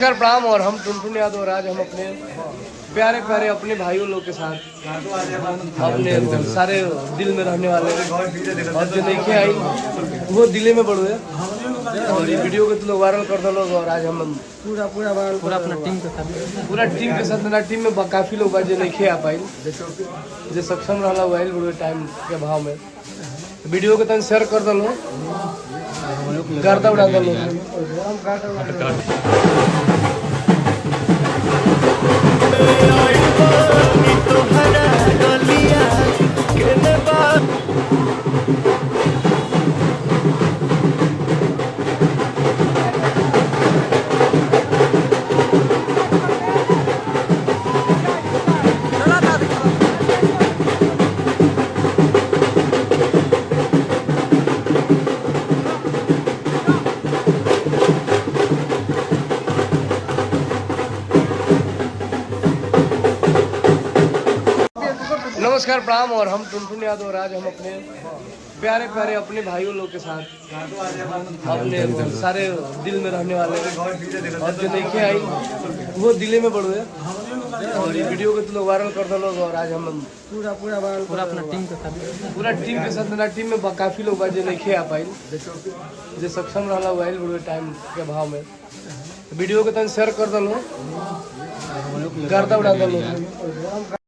नमस्कार प्रणाम। और हम टुनटुन यादव और आज हम अपने प्यारे प्यारे अपने भाइयों लोग के साथ अपने सारे दिल में रहने वाले और जो नहीं आई वो दिल्ली में बढ़ो है और ये वीडियो को तो लोग वायरल कर दो लोग। और आज हम पूरा अपना टीम के साथ मेरा टीम में काफ़ी लोग जो नहीं आ पाई जो सक्षम रहा हुआ बड़े टाइम के भाव में वीडियो को तन शेयर कर दो गर्दा उड़ा दो। नमस्कार प्रणाम। और हम टुनटुन यादव और आज हम अपने प्यारे प्यारे अपने भाइयों लोग के साथ अपने सारे दिल में रहने वाले और जो नहीं आई वो दिल्ली में बढ़ो है और ये वीडियो को तो लोग वायरल कर दो लोग। और आज हम पूरा अपना टीम के साथ मेरा टीम में काफ़ी लोग जो नहीं आ पाई जो सक्षम रहा हुआ बड़े टाइम के भाव में वीडियो को तन शेयर कर दो गर्दा उड़ा दो।